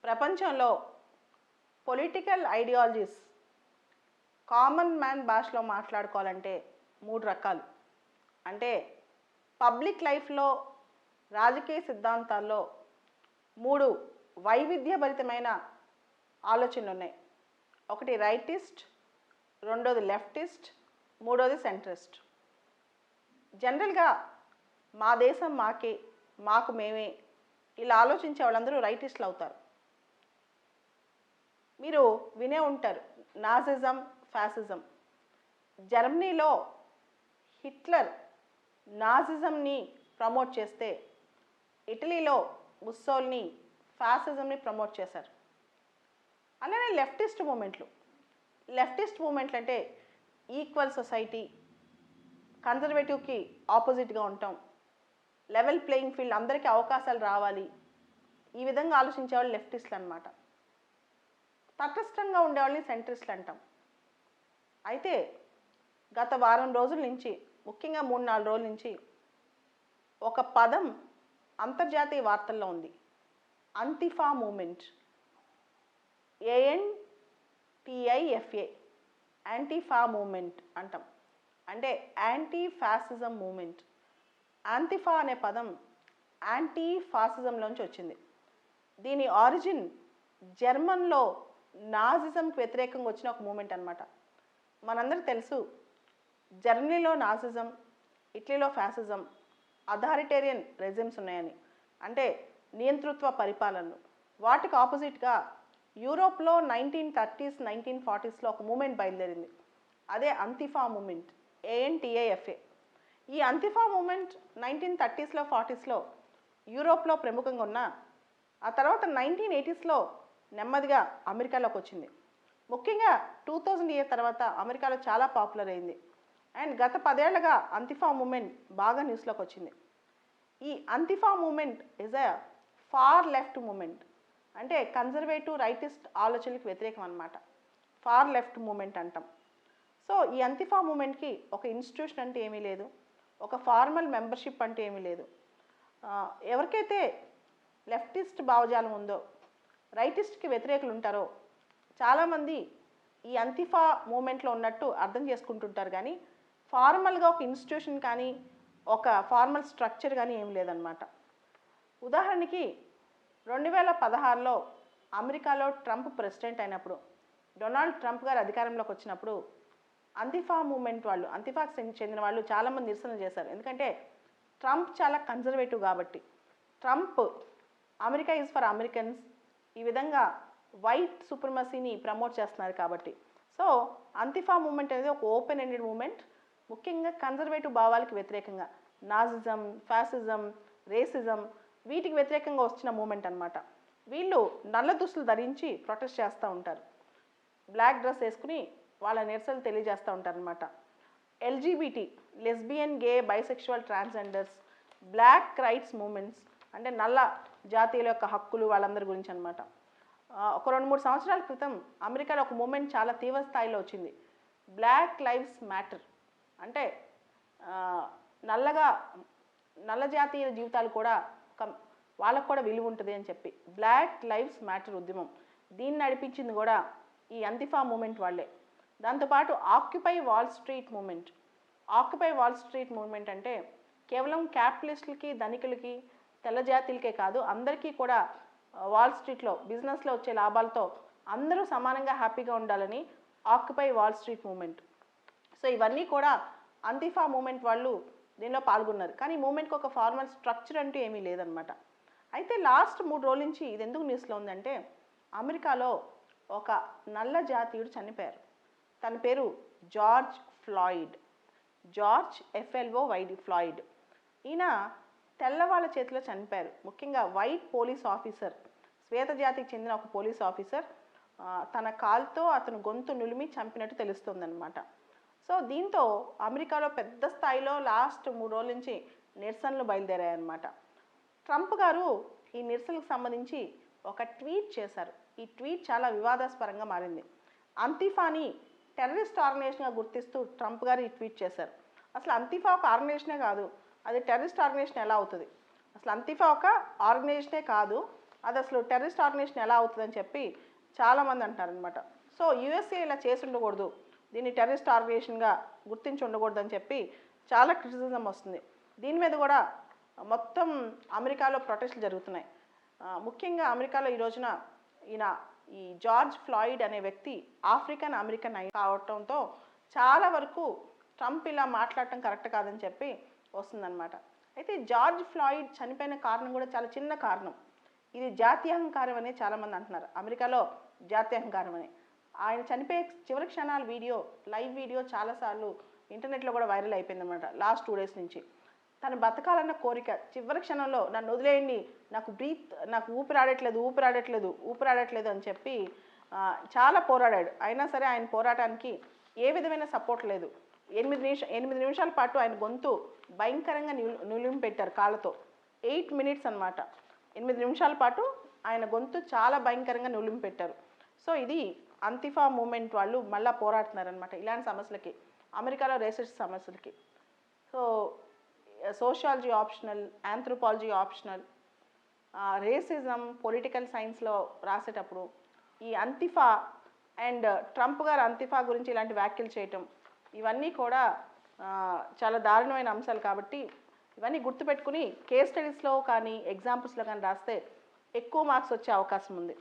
ప్రపంచంలో political ideologies common man భాషలో మాట్లాడుకోవాలంటే 3 రకాలు. అంటే పబ్లిక్ లైఫ్లో రాజకీయ సిద్ధాంతాల్లో 3 వైవిధ్యభరితమైన ఆలోచనలు ఉన్నాయి. ఒకటి రైటిస్ట్, రెండోది లెఫ్టిస్ట్, మూడోది సెంట్రిస్ట్. జనరల్గా మా దేశం మాకే, మాకు మేమే ఇలా ఆలోచించే వాళ్ళందరూ రైటిస్టులు అవుతారు. మీరు వినే ఉంటారు నాజిజం, ఫ్యాసిజం. జర్మనీలో హిట్లర్ నాజిజంని ప్రమోట్ చేస్తే ఇటలీలో ముస్సోలిని ఫ్యాసిజంని ప్రమోట్ చేశారు. అలానే లెఫ్టిస్ట్ మూమెంట్లు అంటే ఈక్వల్ సొసైటీ, కన్జర్వేటివ్కి ఆపోజిట్గా ఉంటాం, లెవెల్ ప్లేయింగ్ ఫీల్డ్, అందరికీ అవకాశాలు రావాలి, ఈ విధంగా ఆలోచించేవాళ్ళు లెఫ్టిస్టులు అనమాట. తటస్థంగా ఉండేవాళ్ళని సెంట్రిస్టులు అంటాం. అయితే గత వారం రోజుల నుంచి, ముఖ్యంగా 3-4 రోజుల నుంచి ఒక పదం అంతర్జాతీయ వార్తల్లో ఉంది. అంతిఫా మూమెంట్, ANTIFA, యాంటిఫా మూమెంట్ అంటాం. అంటే యాంటీ ఫ్యాసిజం మూమెంట్. యాంతిఫా అనే పదం యాంటీ ఫాసిజంలోంచి వచ్చింది. దీని ఆరిజిన్ జర్మన్లో నాజిజంకి వ్యతిరేకంగా వచ్చిన ఒక మూమెంట్ అనమాట. మనందరికీ తెలుసు జర్మనీలో నాజిజం, ఇటలీలో ఫ్యాసిజం, అథారిటేరియన్ రెజిమ్స్ ఉన్నాయని, అంటే నియంతృత్వ పరిపాలనలు. వాటికి ఆపోజిట్గా యూరోప్లో 1930s, 1940sలో ఒక మూమెంట్ బయలుదేరింది. అదే అంతిఫా మూమెంట్, ANTIFA. ఈ అంతిఫా మూమెంట్ 1930sలో 40sలో యూరోప్లో ప్రముఖంగా ఉన్న, ఆ తర్వాత 1980sలో నెమ్మదిగా అమెరికాలోకి వచ్చింది. ముఖ్యంగా 2000 ఇయర్ తర్వాత అమెరికాలో చాలా పాపులర్ అయింది. అండ్ గత 10 ఏళ్లుగా అంతిఫా మూమెంట్ బాగా న్యూస్లోకి వచ్చింది. ఈ Antifa movement is a far left movement. అంటే కన్జర్వేటివ్ రైటిస్ట్ ఆలోచనలకు వ్యతిరేకం అనమాట. ఫార్ లెఫ్ట్ మూమెంట్ అంటాం. సో ఈ అంతిఫా మూమెంట్కి ఒక ఇన్స్టిట్యూషన్ అంటే ఏమీ లేదు, ఒక ఫార్మల్ మెంబర్షిప్ అంటే ఏమీ లేదు. ఎవరికైతే లెఫ్టిస్ట్ భావజాలం ఉందో, రైటిస్ట్కి వ్యతిరేకులు ఉంటారో చాలామంది ఈ అంతిఫా మూమెంట్లో ఉన్నట్టు అర్థం చేసుకుంటుంటారు. కానీ ఫార్మల్గా ఒక ఇన్స్టిట్యూషన్ కానీ ఒక ఫార్మల్ స్ట్రక్చర్ కానీ ఏం లేదనమాట. ఉదాహరణకి 2016లో అమెరికాలో ట్రంప్ ప్రెసిడెంట్ అయినప్పుడు, డొనాల్డ్ ట్రంప్ గారు అధికారంలోకి వచ్చినప్పుడు అంతిఫా మూమెంట్ వాళ్ళు, అంతిఫాకి చెందిన వాళ్ళు చాలామంది నిరసన చేశారు. ఎందుకంటే ట్రంప్ చాలా కన్జర్వేటివ్ కాబట్టి. Trump America is for Americans, ఈ విధంగా వైట్ సుప్రమసీని ప్రమోట్ చేస్తున్నారు కాబట్టి. సో అంతిఫా మూమెంట్ అనేది ఒక ఓపెన్ ఎండెడ్ మూమెంట్, ముఖ్యంగా కన్జర్వేటివ్ భావాలకు వ్యతిరేకంగా, నాజిజం, ఫ్యాసిజం, రేసిజం వీటికి వ్యతిరేకంగా వచ్చిన మూమెంట్ అనమాట. వీళ్ళు నల్ల దుస్తులు ధరించి ప్రొటెస్ట్ చేస్తూ ఉంటారు, బ్లాక్ డ్రెస్ వేసుకుని వాళ్ళ నిరసనలు తెలియజేస్తూ ఉంటారు అనమాట. LGBT, lesbian, gay, bisexual, transgenders, black rights movements, అంటే నల్ల జాతీయుల యొక్క హక్కులు, వాళ్ళందరి గురించి అనమాట. ఒక 2-3 సంవత్సరాల క్రితం అమెరికాలో ఒక మూమెంట్ చాలా తీవ్ర స్థాయిలో వచ్చింది, బ్లాక్ లైవ్స్ మ్యాటర్. అంటే నల్ల జాతీయుల జీవితాలు కూడా వాళ్ళకు కూడా విలువ ఉంటుంది అని చెప్పి బ్లాక్ లైవ్స్ మ్యాటర్ ఉద్యమం, దీన్ని నడిపించింది కూడా ఈ అంతిఫా మూమెంట్ వాళ్ళే. దాంతోపాటు Occupy Wall Street movement. Occupy Wall Street movement అంటే కేవలం క్యాపిటలిస్టులకి, ధనికులకి, తెల్ల జాతీయులకే కాదు, అందరికీ కూడా వాల్ స్ట్రీట్లో బిజినెస్లో వచ్చే లాభాలతో అందరూ సమానంగా హ్యాపీగా ఉండాలని Occupy Wall Street movement. So ఇవన్నీ కూడా అంతిఫా మూమెంట్ వాళ్ళు దీనిలో పాల్గొన్నారు. కానీ మూమెంట్కి ఒక ఫార్మల్ స్ట్రక్చర్ అంటూ ఏమీ లేదనమాట. అయితే లాస్ట్ 3 రోజుల నుంచి ఇది ఎందుకు న్యూస్లో ఉందంటే, అమెరికాలో ఒక నల్ల జాతీయుడు చనిపోయారు. తన పేరు George Floyd, George FLOYD Floyd. ఈయన తెల్లవాళ్ళ చేతిలో చనిపోయారు. ముఖ్యంగా వైట్ పోలీస్ ఆఫీసర్, శ్వేత జాతికి చెందిన ఒక పోలీస్ ఆఫీసర్ తన కాలుతో అతను గొంతు నులిమి చంపినట్టు తెలుస్తుందన్నమాట. సో దీంతో అమెరికాలో పెద్ద స్థాయిలో లాస్ట్ 3 రోజుల నుంచి నిరసనలు బయలుదేరాయన్నమాట. ట్రంప్ గారు ఈ నిరసనలకు సంబంధించి ఒక ట్వీట్ చేశారు. ఈ ట్వీట్ చాలా వివాదాస్పరంగా మారింది. అంతిఫాని టెర్రరిస్ట్ ఆర్గనైజేషన్గా గుర్తిస్తూ ట్రంప్ గారు ఈ ట్వీట్ చేశారు. అసలు అంతిఫా ఒక ఆర్గనైజేషనే కాదు, అది టెర్రరిస్ట్ ఆర్గనైజేషన్ ఎలా అవుతుంది? అసలు అంతిఫా ఒక ఆర్గనైజేషనే కాదు, అది అసలు టెర్రరిస్ట్ ఆర్గనైజేషన్ ఎలా అవుతుందని చెప్పి చాలామంది అంటారనమాట. సో యుఎస్ఏ ఇలా చేసి ఉండకూడదు, దీన్ని టెర్రరిస్ట్ ఆర్గనైజేషన్గా గుర్తించి ఉండకూడదు అని చెప్పి చాలా క్రిటిసిజం వస్తుంది. దీని మీద కూడా మొత్తం అమెరికాలో ప్రొటెస్టులు జరుగుతున్నాయి. ముఖ్యంగా అమెరికాలో ఈ రోజున ఈ జార్జ్ ఫ్లాయిడ్ అనే వ్యక్తి ఆఫ్రికన్ అమెరికన్ కావటంతో చాలా వరకు ట్రంప్ ఇలా మాట్లాడటం కరెక్ట్ కాదని చెప్పి వస్తుందన్నమాట. అయితే జార్జ్ ఫ్లాయిడ్ చనిపోయిన కారణం కూడా చాలా చిన్న కారణం. ఇది జాతీయాహంకారం అని చాలామంది అంటున్నారు. అమెరికాలో జాతీయాహంకారం అని. ఆయన చనిపోయే చివరి క్షణాల లైవ్ వీడియో చాలాసార్లు ఇంటర్నెట్లో కూడా వైరల్ అయిపోయిందన్నమాట లాస్ట్ 2 days నుంచి. తను బతకాలన్న కోరిక చివరి క్షణంలో నన్ను వదిలేయండి, నాకు ఊపిరాడట్లేదు అని చెప్పి చాలా పోరాడాడు. అయినా సరే ఆయన పోరాటానికి ఏ విధమైన సపోర్ట్ లేదు. 8 నిమిషాల పాటు ఆయన గొంతు భయంకరంగా నులిమి పెట్టారు కాళ్ళతో. 8 minutes అన్నమాట. 8 నిమిషాల పాటు ఆయన గొంతు చాలా భయంకరంగా నులిమి పెట్టారు. సో ఇది అంతిఫా మూమెంట్ వాళ్ళు మళ్ళీ పోరాడుతున్నారనమాట ఇలాంటి సమస్యలకి, అమెరికాలో రేసిస్ట్ సమస్యలకి. So sociology optional, anthropology optional. Racism political సైన్స్లో రాసేటప్పుడు ఈ అంతిఫా అండ్ ట్రంప్ గారు అంతిఫా గురించి ఇలాంటి వ్యాఖ్యలు చేయటం ఇవన్నీ కూడా చాలా దారుణమైన అంశాలు. కాబట్టి ఇవన్నీ గుర్తుపెట్టుకుని కేస్ స్టడీస్లో కానీ ఎగ్జాంపుల్స్లో కానీ రాస్తే ఎక్కువ మార్క్స్ వచ్చే అవకాశం ఉంది.